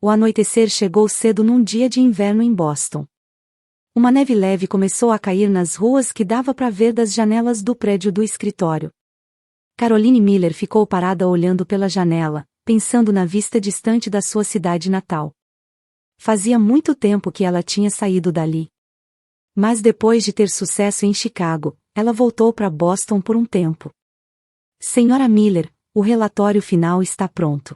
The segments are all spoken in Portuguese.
O anoitecer chegou cedo num dia de inverno em Boston. Uma neve leve começou a cair nas ruas que dava para ver das janelas do prédio do escritório. Caroline Miller ficou parada olhando pela janela, pensando na vista distante da sua cidade natal. Fazia muito tempo que ela tinha saído dali. Mas depois de ter sucesso em Chicago, ela voltou para Boston por um tempo. Senhora Miller, o relatório final está pronto.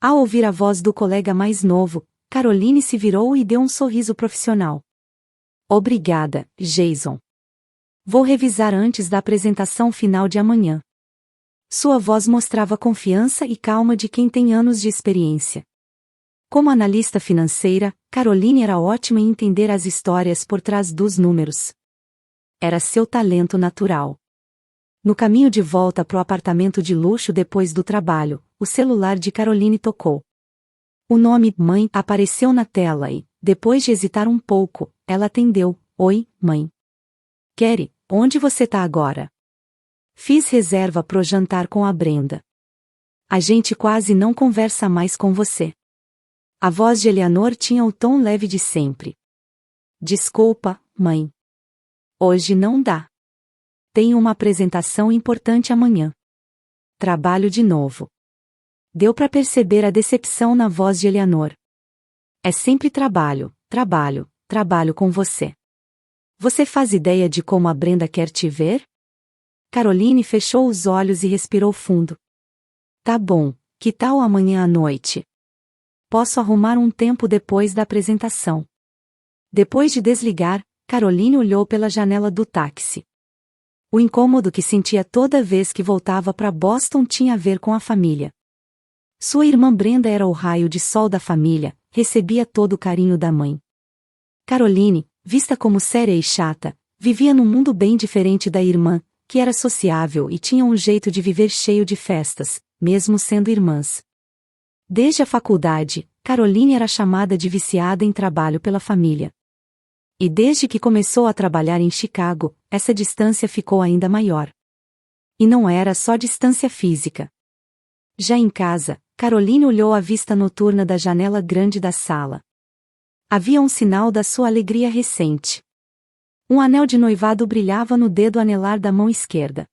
Ao ouvir a voz do colega mais novo, Caroline se virou e deu um sorriso profissional. Obrigada, Jason. Vou revisar antes da apresentação final de amanhã. Sua voz mostrava confiança e calma de quem tem anos de experiência. Como analista financeira, Caroline era ótima em entender as histórias por trás dos números. Era seu talento natural. No caminho de volta para o apartamento de luxo depois do trabalho, o celular de Caroline tocou. O nome "Mãe" apareceu na tela e, depois de hesitar um pouco, ela atendeu. Oi, mãe. Carrie, onde você tá agora? Fiz reserva pro jantar com a Brenda. A gente quase não conversa mais com você. A voz de Eleanor tinha o tom leve de sempre. Desculpa, mãe. Hoje não dá. Tenho uma apresentação importante amanhã. Trabalho de novo. Deu para perceber a decepção na voz de Eleanor. É sempre trabalho, trabalho, trabalho com você. Você faz ideia de como a Brenda quer te ver? Caroline fechou os olhos e respirou fundo. Tá bom, que tal amanhã à noite? Posso arrumar um tempo depois da apresentação. Depois de desligar, Caroline olhou pela janela do táxi. O incômodo que sentia toda vez que voltava para Boston tinha a ver com a família. Sua irmã Brenda era o raio de sol da família, recebia todo o carinho da mãe. Caroline, vista como séria e chata, vivia num mundo bem diferente da irmã, que era sociável e tinha um jeito de viver cheio de festas, mesmo sendo irmãs. Desde a faculdade, Caroline era chamada de viciada em trabalho pela família. E desde que começou a trabalhar em Chicago, essa distância ficou ainda maior. E não era só distância física. Já em casa, Caroline olhou a vista noturna da janela grande da sala. Havia um sinal da sua alegria recente. Um anel de noivado brilhava no dedo anelar da mão esquerda.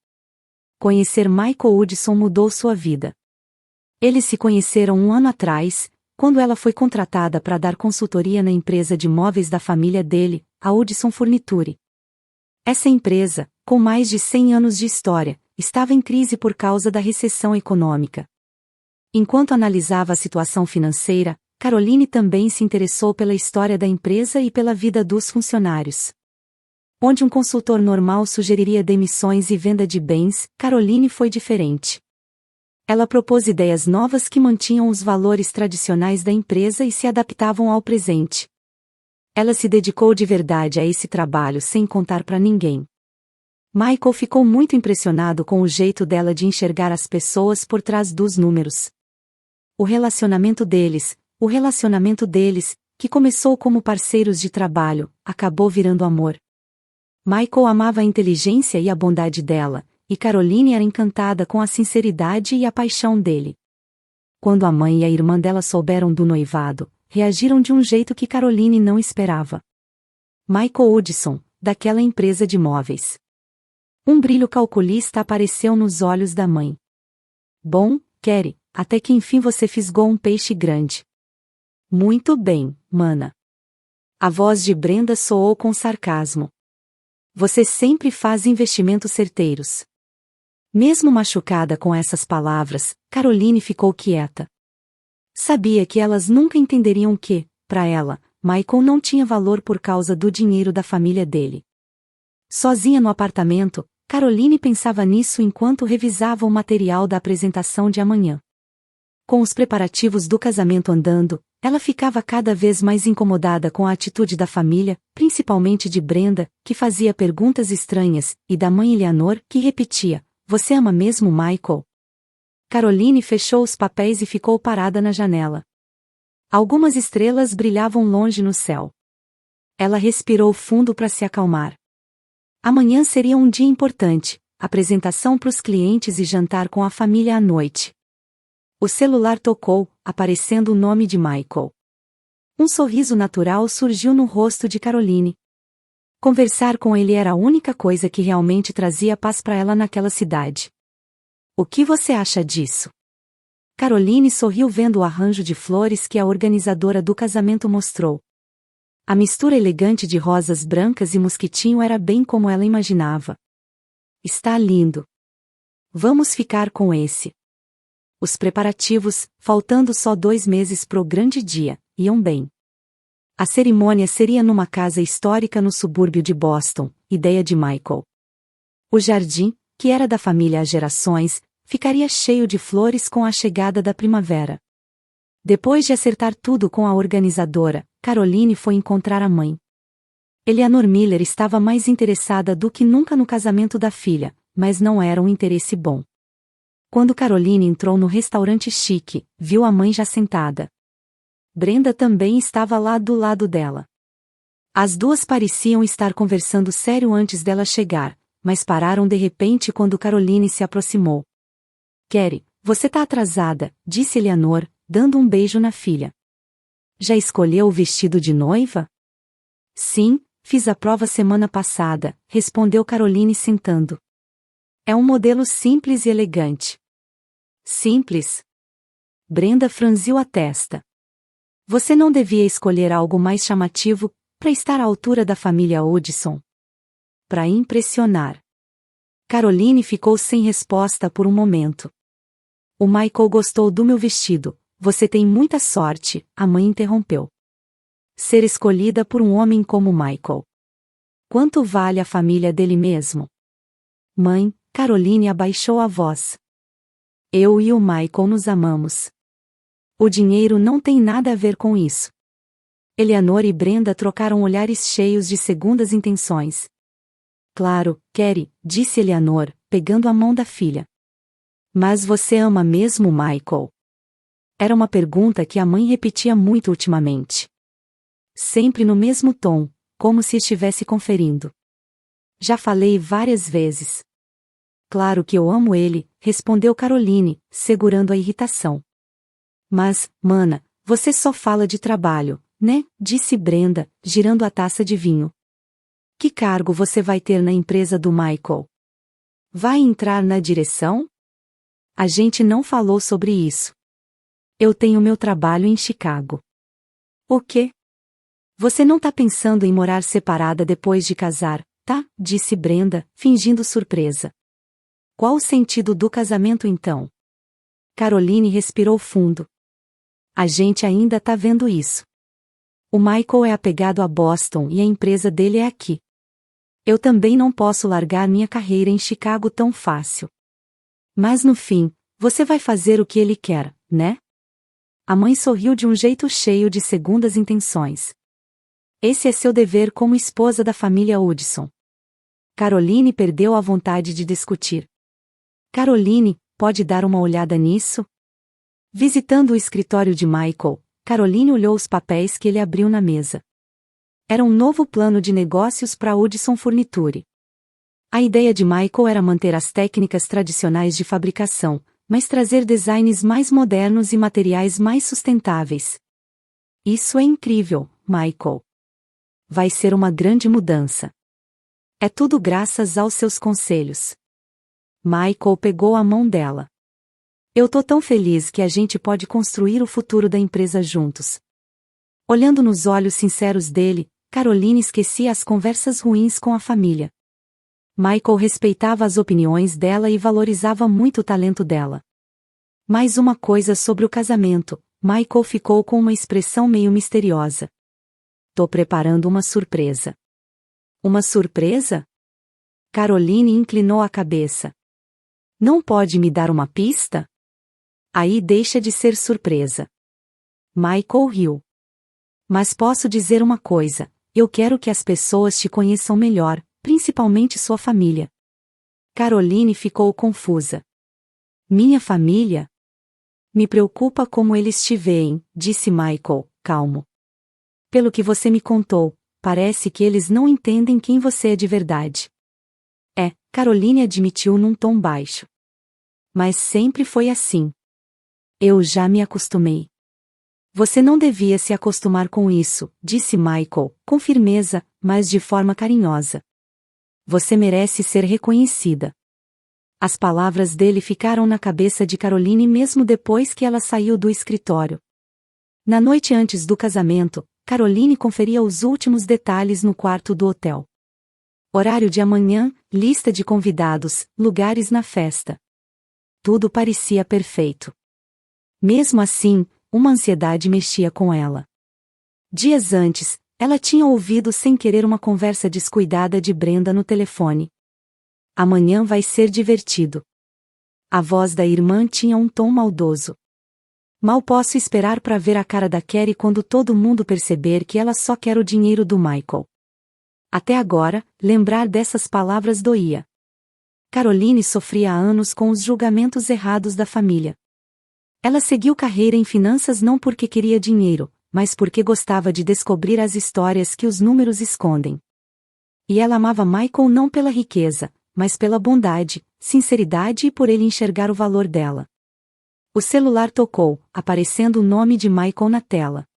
Conhecer Michael Hudson mudou sua vida. Eles se conheceram um ano atrás, quando ela foi contratada para dar consultoria na empresa de móveis da família dele, a Hudson Furniture. Essa empresa, com mais de 100 anos de história, estava em crise por causa da recessão econômica. Enquanto analisava a situação financeira, Caroline também se interessou pela história da empresa e pela vida dos funcionários. Onde um consultor normal sugeriria demissões e venda de bens, Caroline foi diferente. Ela propôs ideias novas que mantinham os valores tradicionais da empresa e se adaptavam ao presente. Ela se dedicou de verdade a esse trabalho sem contar para ninguém. Michael ficou muito impressionado com o jeito dela de enxergar as pessoas por trás dos números. O relacionamento deles, que começou como parceiros de trabalho, acabou virando amor. Michael amava a inteligência e a bondade dela, e Caroline era encantada com a sinceridade e a paixão dele. Quando a mãe e a irmã dela souberam do noivado, reagiram de um jeito que Caroline não esperava. Michael Hudson, daquela empresa de móveis. Um brilho calculista apareceu nos olhos da mãe. Bom, Carrie, até que enfim você fisgou um peixe grande. Muito bem, mana. A voz de Brenda soou com sarcasmo. Você sempre faz investimentos certeiros. Mesmo machucada com essas palavras, Caroline ficou quieta. Sabia que elas nunca entenderiam que, para ela, Michael não tinha valor por causa do dinheiro da família dele. Sozinha no apartamento, Caroline pensava nisso enquanto revisava o material da apresentação de amanhã. Com os preparativos do casamento andando, ela ficava cada vez mais incomodada com a atitude da família, principalmente de Brenda, que fazia perguntas estranhas, e da mãe Eleanor, que repetia: "Você ama mesmo Michael?" Caroline fechou os papéis e ficou parada na janela. Algumas estrelas brilhavam longe no céu. Ela respirou fundo para se acalmar. Amanhã seria um dia importante, apresentação para os clientes e jantar com a família à noite. O celular tocou, aparecendo o nome de Michael. Um sorriso natural surgiu no rosto de Caroline. Conversar com ele era a única coisa que realmente trazia paz para ela naquela cidade. O que você acha disso? Caroline sorriu vendo o arranjo de flores que a organizadora do casamento mostrou. A mistura elegante de rosas brancas e mosquitinho era bem como ela imaginava. Está lindo. Vamos ficar com esse. Os preparativos, faltando só 2 meses pro grande dia, iam bem. A cerimônia seria numa casa histórica no subúrbio de Boston, ideia de Michael. O jardim, que era da família há gerações, ficaria cheio de flores com a chegada da primavera. Depois de acertar tudo com a organizadora, Caroline foi encontrar a mãe. Eleanor Miller estava mais interessada do que nunca no casamento da filha, mas não era um interesse bom. Quando Caroline entrou no restaurante chique, viu a mãe já sentada. Brenda também estava lá do lado dela. As duas pareciam estar conversando sério antes dela chegar, mas pararam de repente quando Caroline se aproximou. Carrie, você tá atrasada, disse Eleanor, dando um beijo na filha. Já escolheu o vestido de noiva? Sim, fiz a prova semana passada, respondeu Caroline sentando. É um modelo simples e elegante. Simples? Brenda franziu a testa. Você não devia escolher algo mais chamativo, para estar à altura da família Hudson. Para impressionar. Caroline ficou sem resposta por um momento. O Michael gostou do meu vestido. Você tem muita sorte, a mãe interrompeu. Ser escolhida por um homem como Michael. Quanto vale a família dele mesmo? Mãe, Caroline abaixou a voz. Eu e o Michael nos amamos. O dinheiro não tem nada a ver com isso. Eleanor e Brenda trocaram olhares cheios de segundas intenções. Claro, Carrie, disse Eleanor, pegando a mão da filha. Mas você ama mesmo Michael? Era uma pergunta que a mãe repetia muito ultimamente. Sempre no mesmo tom, como se estivesse conferindo. Já falei várias vezes. Claro que eu amo ele, respondeu Caroline, segurando a irritação. Mas, mana, você só fala de trabalho, né? Disse Brenda, girando a taça de vinho. Que cargo você vai ter na empresa do Michael? Vai entrar na direção? A gente não falou sobre isso. Eu tenho meu trabalho em Chicago. O quê? Você não tá pensando em morar separada depois de casar, tá? Disse Brenda, fingindo surpresa. Qual o sentido do casamento então? Caroline respirou fundo. A gente ainda tá vendo isso. O Michael é apegado a Boston e a empresa dele é aqui. Eu também não posso largar minha carreira em Chicago tão fácil. Mas no fim, você vai fazer o que ele quer, né? A mãe sorriu de um jeito cheio de segundas intenções. Esse é seu dever como esposa da família Hudson. Caroline perdeu a vontade de discutir. Caroline, pode dar uma olhada nisso? Visitando o escritório de Michael, Caroline olhou os papéis que ele abriu na mesa. Era um novo plano de negócios para Hudson Furniture. A ideia de Michael era manter as técnicas tradicionais de fabricação, mas trazer designs mais modernos e materiais mais sustentáveis. Isso é incrível, Michael. Vai ser uma grande mudança. É tudo graças aos seus conselhos. Michael pegou a mão dela. Eu tô tão feliz que a gente pode construir o futuro da empresa juntos. Olhando nos olhos sinceros dele, Caroline esquecia as conversas ruins com a família. Michael respeitava as opiniões dela e valorizava muito o talento dela. Mais uma coisa sobre o casamento, Michael ficou com uma expressão meio misteriosa. Tô preparando uma surpresa. Uma surpresa? Caroline inclinou a cabeça. Não pode me dar uma pista? Aí deixa de ser surpresa. Michael riu. Mas posso dizer uma coisa, eu quero que as pessoas te conheçam melhor, principalmente sua família. Caroline ficou confusa. Minha família? Me preocupa como eles te veem, disse Michael, calmo. Pelo que você me contou, parece que eles não entendem quem você é de verdade. Caroline admitiu num tom baixo. Mas sempre foi assim. Eu já me acostumei. Você não devia se acostumar com isso, disse Michael, com firmeza, mas de forma carinhosa. Você merece ser reconhecida. As palavras dele ficaram na cabeça de Caroline mesmo depois que ela saiu do escritório. Na noite antes do casamento, Caroline conferia os últimos detalhes no quarto do hotel. Horário de amanhã, lista de convidados, lugares na festa. Tudo parecia perfeito. Mesmo assim, uma ansiedade mexia com ela. Dias antes, ela tinha ouvido sem querer uma conversa descuidada de Brenda no telefone. Amanhã vai ser divertido. A voz da irmã tinha um tom maldoso. Mal posso esperar para ver a cara da Carrie quando todo mundo perceber que ela só quer o dinheiro do Michael. Até agora, lembrar dessas palavras doía. Caroline sofria há anos com os julgamentos errados da família. Ela seguiu carreira em finanças não porque queria dinheiro, mas porque gostava de descobrir as histórias que os números escondem. E ela amava Michael não pela riqueza, mas pela bondade, sinceridade e por ele enxergar o valor dela. O celular tocou, aparecendo o nome de Michael na tela.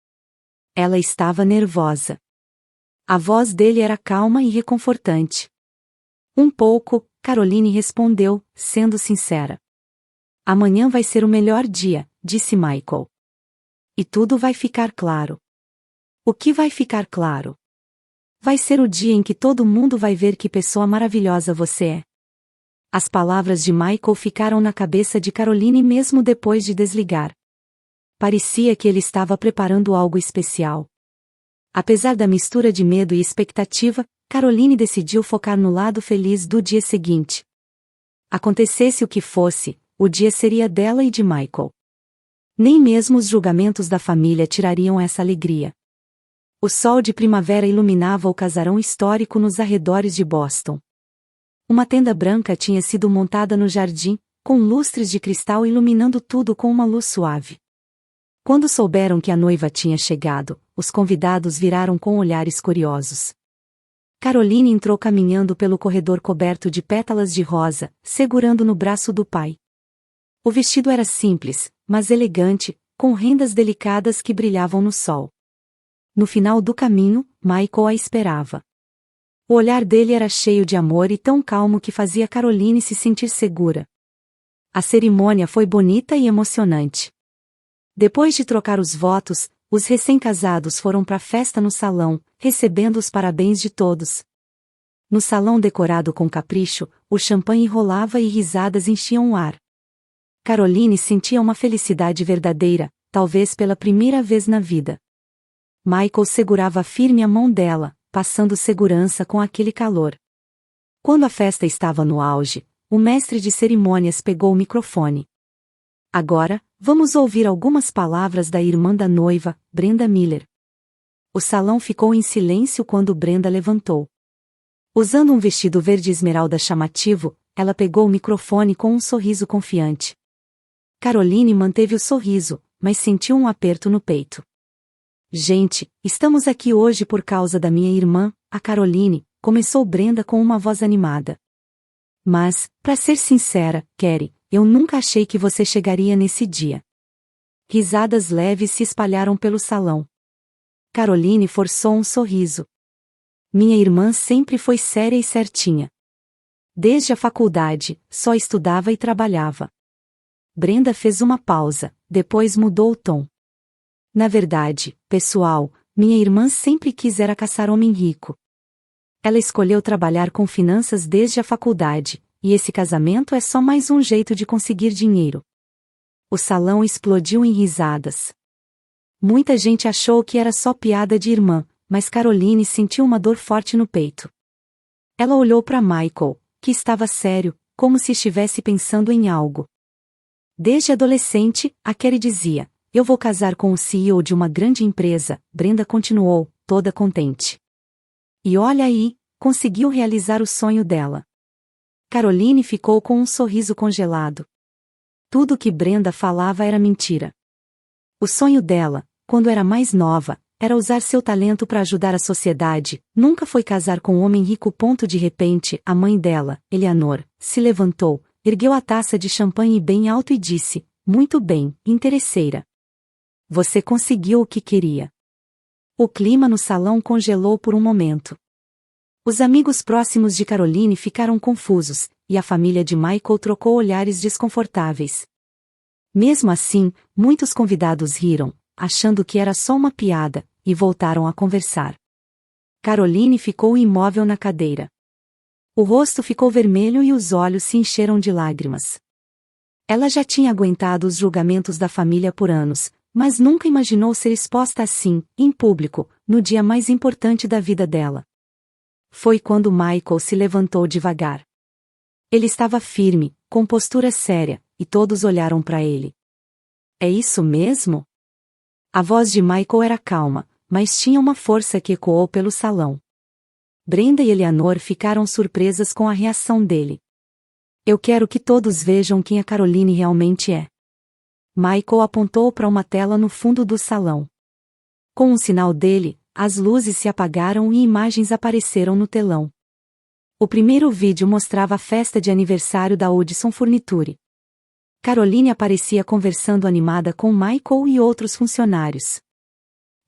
Ela estava nervosa. A voz dele era calma e reconfortante. Um pouco, Caroline respondeu, sendo sincera. Amanhã vai ser o melhor dia, disse Michael. E tudo vai ficar claro. O que vai ficar claro? Vai ser o dia em que todo mundo vai ver que pessoa maravilhosa você é. As palavras de Michael ficaram na cabeça de Caroline mesmo depois de desligar. Parecia que ele estava preparando algo especial. Apesar da mistura de medo e expectativa, Caroline decidiu focar no lado feliz do dia seguinte. Acontecesse o que fosse, o dia seria dela e de Michael. Nem mesmo os julgamentos da família tirariam essa alegria. O sol de primavera iluminava o casarão histórico nos arredores de Boston. Uma tenda branca tinha sido montada no jardim, com lustres de cristal iluminando tudo com uma luz suave. Quando souberam que a noiva tinha chegado, os convidados viraram com olhares curiosos. Caroline entrou caminhando pelo corredor coberto de pétalas de rosa, segurando no braço do pai. O vestido era simples, mas elegante, com rendas delicadas que brilhavam no sol. No final do caminho, Michael a esperava. O olhar dele era cheio de amor e tão calmo que fazia Caroline se sentir segura. A cerimônia foi bonita e emocionante. Depois de trocar os votos, os recém-casados foram para a festa no salão, recebendo os parabéns de todos. No salão decorado com capricho, o champanhe rolava e risadas enchiam o ar. Caroline sentia uma felicidade verdadeira, talvez pela primeira vez na vida. Michael segurava firme a mão dela, passando segurança com aquele calor. Quando a festa estava no auge, o mestre de cerimônias pegou o microfone. Agora, vamos ouvir algumas palavras da irmã da noiva, Brenda Miller. O salão ficou em silêncio quando Brenda levantou. Usando um vestido verde esmeralda chamativo, ela pegou o microfone com um sorriso confiante. Caroline manteve o sorriso, mas sentiu um aperto no peito. Gente, estamos aqui hoje por causa da minha irmã, a Caroline, começou Brenda com uma voz animada. Mas, para ser sincera, Carrie, eu nunca achei que você chegaria nesse dia. Risadas leves se espalharam pelo salão. Caroline forçou um sorriso. Minha irmã sempre foi séria e certinha. Desde a faculdade, só estudava e trabalhava. Brenda fez uma pausa, depois mudou o tom. Na verdade, pessoal, minha irmã sempre quis era caçar homem rico. Ela escolheu trabalhar com finanças desde a faculdade, e esse casamento é só mais um jeito de conseguir dinheiro. O salão explodiu em risadas. Muita gente achou que era só piada de irmã, mas Caroline sentiu uma dor forte no peito. Ela olhou para Michael, que estava sério, como se estivesse pensando em algo. Desde adolescente, a Carrie dizia, eu vou casar com o CEO de uma grande empresa, Brenda continuou, toda contente. E olha aí, conseguiu realizar o sonho dela. Caroline ficou com um sorriso congelado. Tudo que Brenda falava era mentira. O sonho dela, quando era mais nova, era usar seu talento para ajudar a sociedade, nunca foi casar com um homem rico. De repente, a mãe dela, Eleanor, se levantou, ergueu a taça de champanhe bem alto e disse, muito bem, interesseira. Você conseguiu o que queria. O clima no salão congelou por um momento. Os amigos próximos de Caroline ficaram confusos, e a família de Michael trocou olhares desconfortáveis. Mesmo assim, muitos convidados riram, achando que era só uma piada, e voltaram a conversar. Caroline ficou imóvel na cadeira. O rosto ficou vermelho e os olhos se encheram de lágrimas. Ela já tinha aguentado os julgamentos da família por anos, mas nunca imaginou ser exposta assim, em público, no dia mais importante da vida dela. Foi quando Michael se levantou devagar. Ele estava firme, com postura séria, e todos olharam para ele. É isso mesmo? A voz de Michael era calma, mas tinha uma força que ecoou pelo salão. Brenda e Eleanor ficaram surpresas com a reação dele. Eu quero que todos vejam quem a Caroline realmente é. Michael apontou para uma tela no fundo do salão. Com um sinal dele, as luzes se apagaram e imagens apareceram no telão. O primeiro vídeo mostrava a festa de aniversário da Hudson Furniture. Caroline aparecia conversando animada com Michael e outros funcionários.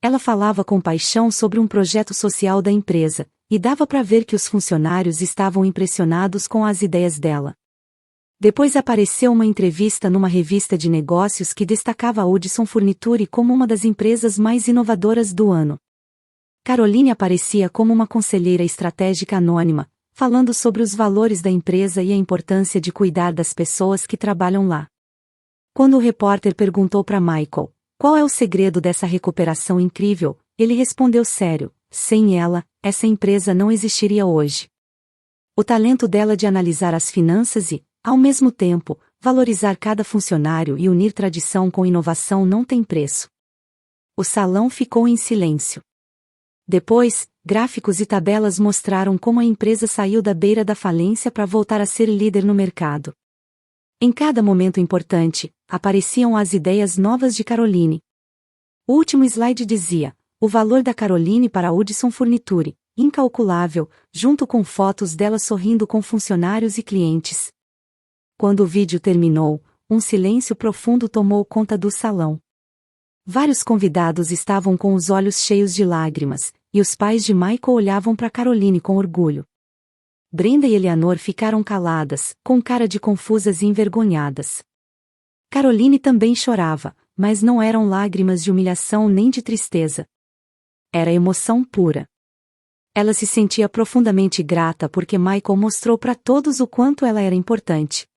Ela falava com paixão sobre um projeto social da empresa, e dava para ver que os funcionários estavam impressionados com as ideias dela. Depois apareceu uma entrevista numa revista de negócios que destacava a Hudson Furniture como uma das empresas mais inovadoras do ano. Caroline aparecia como uma conselheira estratégica anônima, falando sobre os valores da empresa e a importância de cuidar das pessoas que trabalham lá. Quando o repórter perguntou para Michael qual é o segredo dessa recuperação incrível, ele respondeu sério: sem ela, essa empresa não existiria hoje. O talento dela de analisar as finanças e, ao mesmo tempo, valorizar cada funcionário e unir tradição com inovação não tem preço. O salão ficou em silêncio. Depois, gráficos e tabelas mostraram como a empresa saiu da beira da falência para voltar a ser líder no mercado. Em cada momento importante, apareciam as ideias novas de Caroline. O último slide dizia: o valor da Caroline para a Hudson Furniture, incalculável, junto com fotos dela sorrindo com funcionários e clientes. Quando o vídeo terminou, um silêncio profundo tomou conta do salão. Vários convidados estavam com os olhos cheios de lágrimas, e os pais de Michael olhavam para Caroline com orgulho. Brenda e Eleanor ficaram caladas, com cara de confusas e envergonhadas. Caroline também chorava, mas não eram lágrimas de humilhação nem de tristeza. Era emoção pura. Ela se sentia profundamente grata porque Michael mostrou para todos o quanto ela era importante.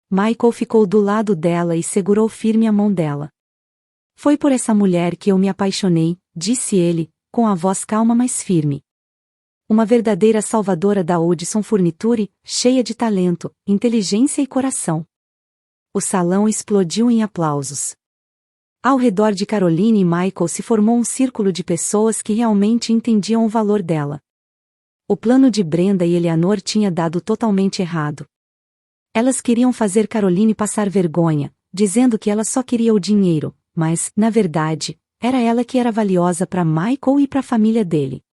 Michael ficou do lado dela e segurou firme a mão dela. Foi por essa mulher que eu me apaixonei, disse ele, com a voz calma mas firme. Uma verdadeira salvadora da Hudson Furniture, cheia de talento, inteligência e coração. O salão explodiu em aplausos. Ao redor de Caroline e Michael se formou um círculo de pessoas que realmente entendiam o valor dela. O plano de Brenda e Eleanor tinha dado totalmente errado. Elas queriam fazer Caroline passar vergonha, dizendo que ela só queria o dinheiro, mas, na verdade, era ela que era valiosa para Michael e para a família dele.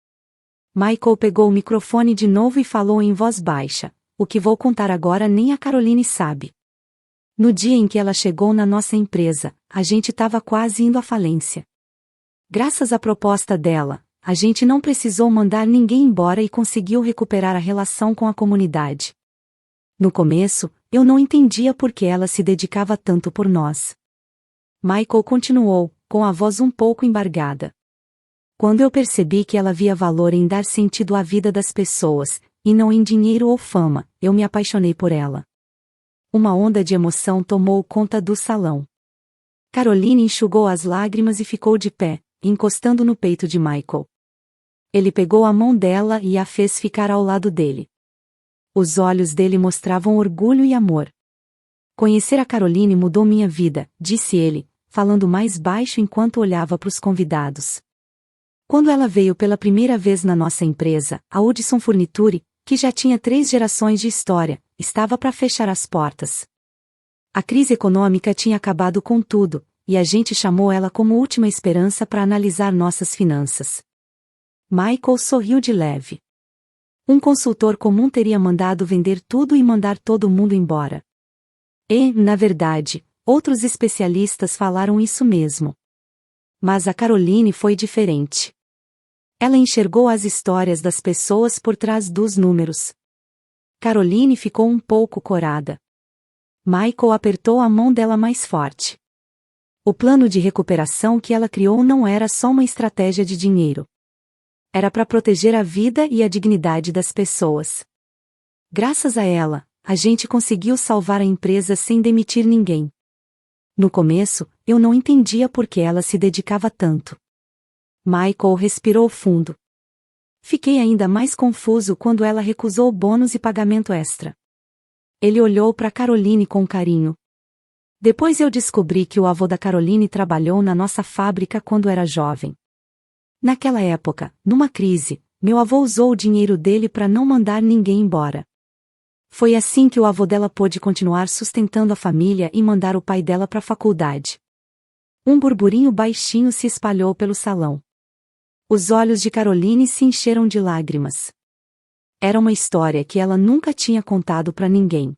Michael pegou o microfone de novo e falou em voz baixa: o que vou contar agora nem a Caroline sabe. No dia em que ela chegou na nossa empresa, a gente estava quase indo à falência. Graças à proposta dela, a gente não precisou mandar ninguém embora e conseguiu recuperar a relação com a comunidade. No começo, eu não entendia por que ela se dedicava tanto por nós. Michael continuou, com a voz um pouco embargada. Quando eu percebi que ela via valor em dar sentido à vida das pessoas, e não em dinheiro ou fama, eu me apaixonei por ela. Uma onda de emoção tomou conta do salão. Caroline enxugou as lágrimas e ficou de pé, encostando no peito de Michael. Ele pegou a mão dela e a fez ficar ao lado dele. Os olhos dele mostravam orgulho e amor. Conhecer a Caroline mudou minha vida, disse ele, falando mais baixo enquanto olhava para os convidados. Quando ela veio pela primeira vez na nossa empresa, a Hudson Furniture, que já tinha 3 gerações de história, estava para fechar as portas. A crise econômica tinha acabado com tudo, e a gente chamou ela como última esperança para analisar nossas finanças. Michael sorriu de leve. Um consultor comum teria mandado vender tudo e mandar todo mundo embora. E, na verdade, outros especialistas falaram isso mesmo. Mas a Caroline foi diferente. Ela enxergou as histórias das pessoas por trás dos números. Caroline ficou um pouco corada. Michael apertou a mão dela mais forte. O plano de recuperação que ela criou não era só uma estratégia de dinheiro. Era para proteger a vida e a dignidade das pessoas. Graças a ela, a gente conseguiu salvar a empresa sem demitir ninguém. No começo, eu não entendia por que ela se dedicava tanto. Michael respirou fundo. Fiquei ainda mais confuso quando ela recusou bônus e pagamento extra. Ele olhou para Caroline com carinho. Depois eu descobri que o avô da Caroline trabalhou na nossa fábrica quando era jovem. Naquela época, numa crise, meu avô usou o dinheiro dele para não mandar ninguém embora. Foi assim que o avô dela pôde continuar sustentando a família e mandar o pai dela para a faculdade. Um burburinho baixinho se espalhou pelo salão. Os olhos de Caroline se encheram de lágrimas. Era uma história que ela nunca tinha contado para ninguém.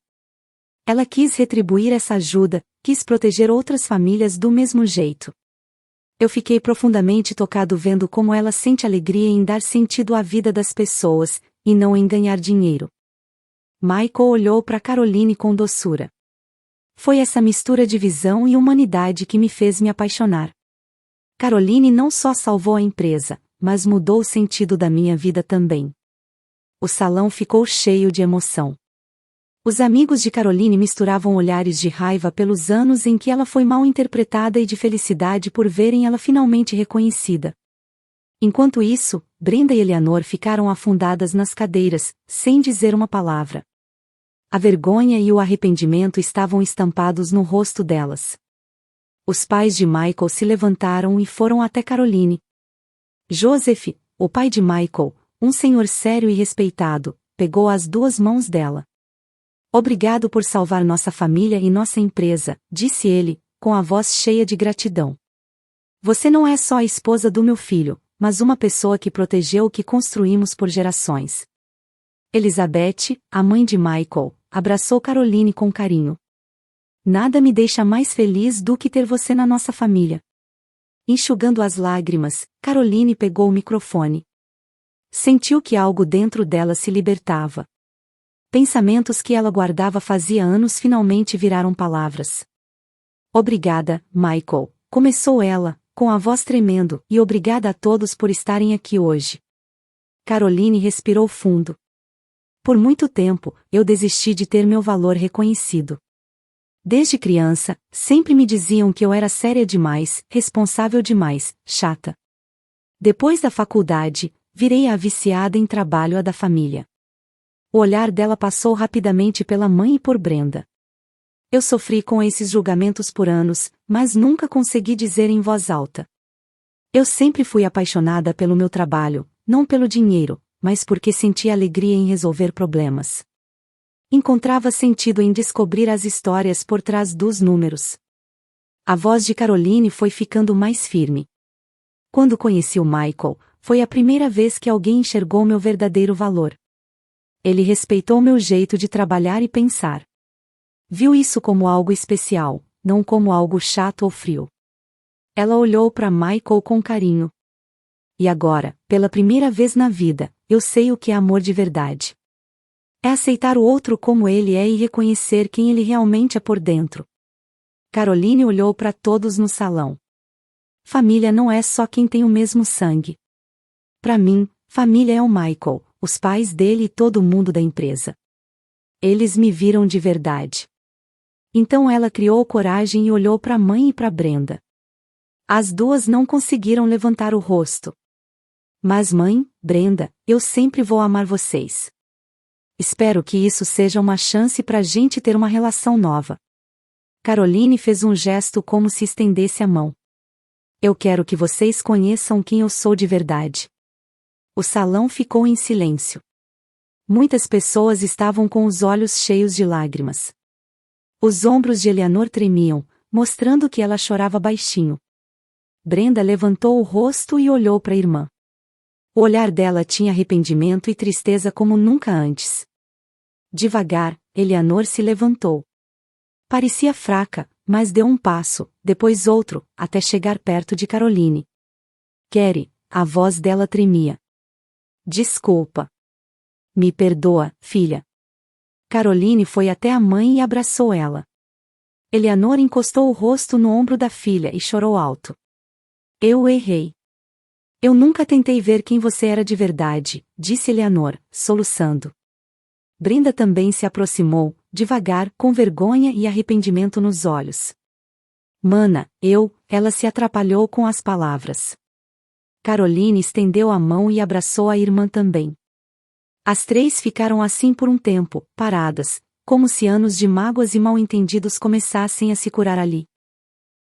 Ela quis retribuir essa ajuda, quis proteger outras famílias do mesmo jeito. Eu fiquei profundamente tocado vendo como ela sente alegria em dar sentido à vida das pessoas, e não em ganhar dinheiro. Michael olhou para Caroline com doçura. Foi essa mistura de visão e humanidade que me fez me apaixonar. Caroline não só salvou a empresa, mas mudou o sentido da minha vida também. O salão ficou cheio de emoção. Os amigos de Caroline misturavam olhares de raiva pelos anos em que ela foi mal interpretada e de felicidade por verem ela finalmente reconhecida. Enquanto isso, Brenda e Eleanor ficaram afundadas nas cadeiras, sem dizer uma palavra. A vergonha e o arrependimento estavam estampados no rosto delas. Os pais de Michael se levantaram e foram até Caroline. Joseph, o pai de Michael, um senhor sério e respeitado, pegou as duas mãos dela. Obrigado por salvar nossa família e nossa empresa, disse ele, com a voz cheia de gratidão. Você não é só a esposa do meu filho, mas uma pessoa que protegeu o que construímos por gerações. Elizabeth, a mãe de Michael, abraçou Caroline com carinho. Nada me deixa mais feliz do que ter você na nossa família. Enxugando as lágrimas, Caroline pegou o microfone. Sentiu que algo dentro dela se libertava. Pensamentos que ela guardava fazia anos finalmente viraram palavras. Obrigada, Michael, começou ela, com a voz tremendo, e obrigada a todos por estarem aqui hoje. Caroline respirou fundo. Por muito tempo, eu desisti de ter meu valor reconhecido. Desde criança, sempre me diziam que eu era séria demais, responsável demais, chata. Depois da faculdade, virei a viciada em trabalho da família. O olhar dela passou rapidamente pela mãe e por Brenda. Eu sofri com esses julgamentos por anos, mas nunca consegui dizer em voz alta. Eu sempre fui apaixonada pelo meu trabalho, não pelo dinheiro, mas porque sentia alegria em resolver problemas. Encontrava sentido em descobrir as histórias por trás dos números. A voz de Caroline foi ficando mais firme. Quando conheci o Michael, foi a primeira vez que alguém enxergou meu verdadeiro valor. Ele respeitou meu jeito de trabalhar e pensar. Viu isso como algo especial, não como algo chato ou frio. Ela olhou para Michael com carinho. E agora, pela primeira vez na vida, eu sei o que é amor de verdade. É aceitar o outro como ele é e reconhecer quem ele realmente é por dentro. Caroline olhou para todos no salão. Família não é só quem tem o mesmo sangue. Para mim, família é o Michael, os pais dele e todo mundo da empresa. Eles me viram de verdade. Então ela criou coragem e olhou para a mãe e para Brenda. As duas não conseguiram levantar o rosto. Mas mãe, Brenda, eu sempre vou amar vocês. Espero que isso seja uma chance para a gente ter uma relação nova. Caroline fez um gesto como se estendesse a mão. Eu quero que vocês conheçam quem eu sou de verdade. O salão ficou em silêncio. Muitas pessoas estavam com os olhos cheios de lágrimas. Os ombros de Eleanor tremiam, mostrando que ela chorava baixinho. Brenda levantou o rosto e olhou para a irmã. O olhar dela tinha arrependimento e tristeza como nunca antes. Devagar, Eleanor se levantou. Parecia fraca, mas deu um passo, depois outro, até chegar perto de Caroline. Carrie, a voz dela tremia. Desculpa. Me perdoa, filha. Caroline foi até a mãe e abraçou ela. Eleanor encostou o rosto no ombro da filha e chorou alto. Eu errei. Eu nunca tentei ver quem você era de verdade, disse Eleanor, soluçando. Brenda também se aproximou, devagar, com vergonha e arrependimento nos olhos. Mana, ela se atrapalhou com as palavras. Caroline estendeu a mão e abraçou a irmã também. As três ficaram assim por um tempo, paradas, como se anos de mágoas e mal-entendidos começassem a se curar ali.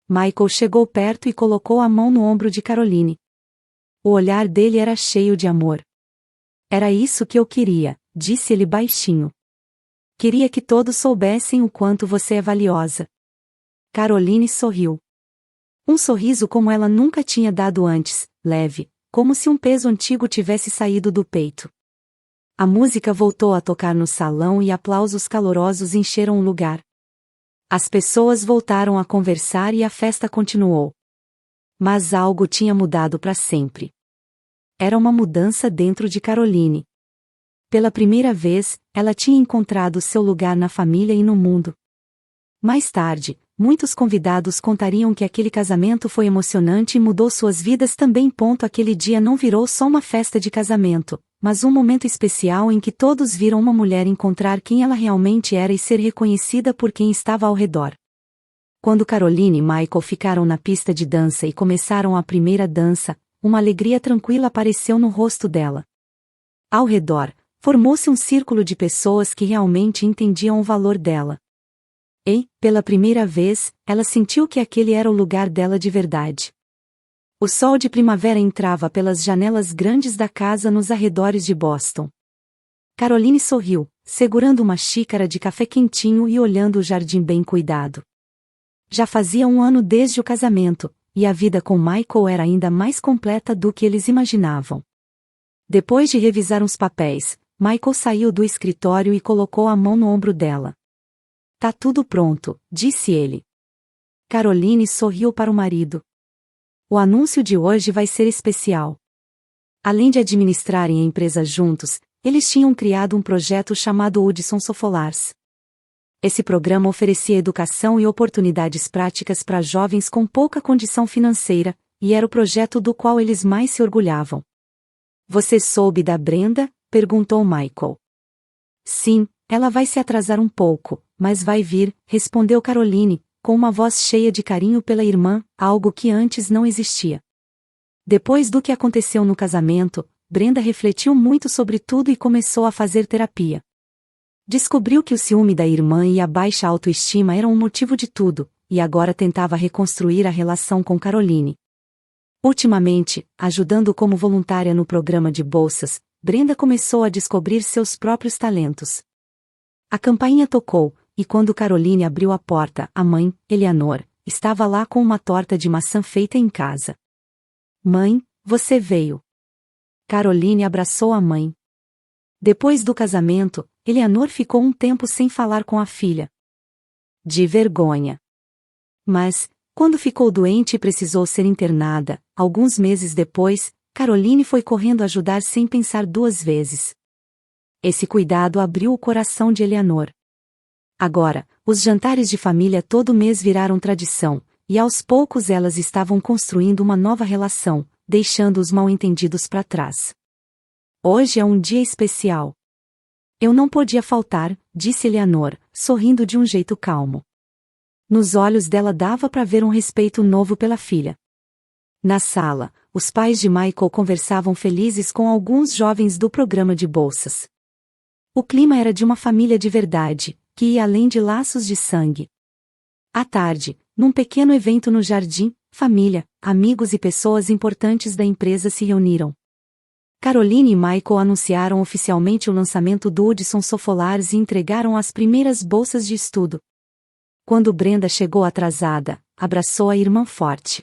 Michael chegou perto e colocou a mão no ombro de Caroline. O olhar dele era cheio de amor. Era isso que eu queria, disse ele baixinho. Queria que todos soubessem o quanto você é valiosa. Caroline sorriu. Um sorriso como ela nunca tinha dado antes, leve, como se um peso antigo tivesse saído do peito. A música voltou a tocar no salão e aplausos calorosos encheram o lugar. As pessoas voltaram a conversar e a festa continuou. Mas algo tinha mudado para sempre. Era uma mudança dentro de Caroline. Pela primeira vez, ela tinha encontrado seu lugar na família e no mundo. Mais tarde, muitos convidados contariam que aquele casamento foi emocionante e mudou suas vidas também. Aquele dia não virou só uma festa de casamento, mas um momento especial em que todos viram uma mulher encontrar quem ela realmente era e ser reconhecida por quem estava ao redor. Quando Caroline e Michael ficaram na pista de dança e começaram a primeira dança, uma alegria tranquila apareceu no rosto dela. Ao redor, formou-se um círculo de pessoas que realmente entendiam o valor dela. E, pela primeira vez, ela sentiu que aquele era o lugar dela de verdade. O sol de primavera entrava pelas janelas grandes da casa nos arredores de Boston. Caroline sorriu, segurando uma xícara de café quentinho e olhando o jardim bem cuidado. Já fazia um ano desde o casamento, e a vida com Michael era ainda mais completa do que eles imaginavam. Depois de revisar uns papéis, Michael saiu do escritório e colocou a mão no ombro dela. Tá tudo pronto, disse ele. Caroline sorriu para o marido. O anúncio de hoje vai ser especial. Além de administrarem a empresa juntos, eles tinham criado um projeto chamado Hudson Sofolars. Esse programa oferecia educação e oportunidades práticas para jovens com pouca condição financeira, e era o projeto do qual eles mais se orgulhavam. Você soube da Brenda? Perguntou Michael. Sim, ela vai se atrasar um pouco, mas vai vir, respondeu Caroline, com uma voz cheia de carinho pela irmã, algo que antes não existia. Depois do que aconteceu no casamento, Brenda refletiu muito sobre tudo e começou a fazer terapia. Descobriu que o ciúme da irmã e a baixa autoestima eram o motivo de tudo, e agora tentava reconstruir a relação com Caroline. Ultimamente, ajudando como voluntária no programa de bolsas, Brenda começou a descobrir seus próprios talentos. A campainha tocou, e quando Caroline abriu a porta, a mãe, Eleanor, estava lá com uma torta de maçã feita em casa. Mãe, você veio. Caroline abraçou a mãe. Depois do casamento, Eleanor ficou um tempo sem falar com a filha. De vergonha. Mas, quando ficou doente e precisou ser internada, alguns meses depois, Caroline foi correndo ajudar sem pensar duas vezes. Esse cuidado abriu o coração de Eleanor. Agora, os jantares de família todo mês viraram tradição, e aos poucos elas estavam construindo uma nova relação, deixando os mal-entendidos para trás. Hoje é um dia especial. Eu não podia faltar, disse Eleanor, sorrindo de um jeito calmo. Nos olhos dela dava para ver um respeito novo pela filha. Na sala, os pais de Michael conversavam felizes com alguns jovens do programa de bolsas. O clima era de uma família de verdade, que ia além de laços de sangue. À tarde, num pequeno evento no jardim, família, amigos e pessoas importantes da empresa se reuniram. Caroline e Michael anunciaram oficialmente o lançamento do Hudson Sofolars e entregaram as primeiras bolsas de estudo. Quando Brenda chegou atrasada, abraçou a irmã forte.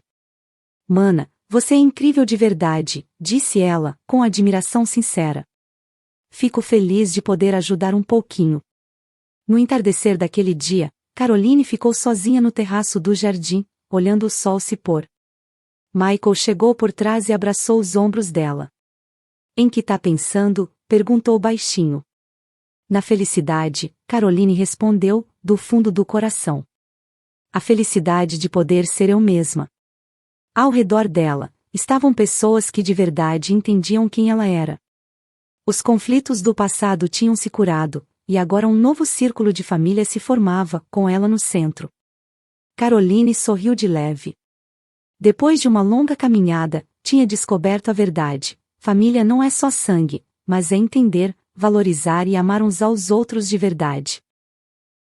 Mana, você é incrível de verdade, disse ela, com admiração sincera. Fico feliz de poder ajudar um pouquinho. No entardecer daquele dia, Caroline ficou sozinha no terraço do jardim, olhando o sol se pôr. Michael chegou por trás e abraçou os ombros dela. Em que tá pensando? Perguntou baixinho. Na felicidade, Caroline respondeu, do fundo do coração. A felicidade de poder ser eu mesma. Ao redor dela, estavam pessoas que de verdade entendiam quem ela era. Os conflitos do passado tinham se curado, e agora um novo círculo de família se formava, com ela no centro. Caroline sorriu de leve. Depois de uma longa caminhada, tinha descoberto a verdade. Família não é só sangue, mas é entender, valorizar e amar uns aos outros de verdade.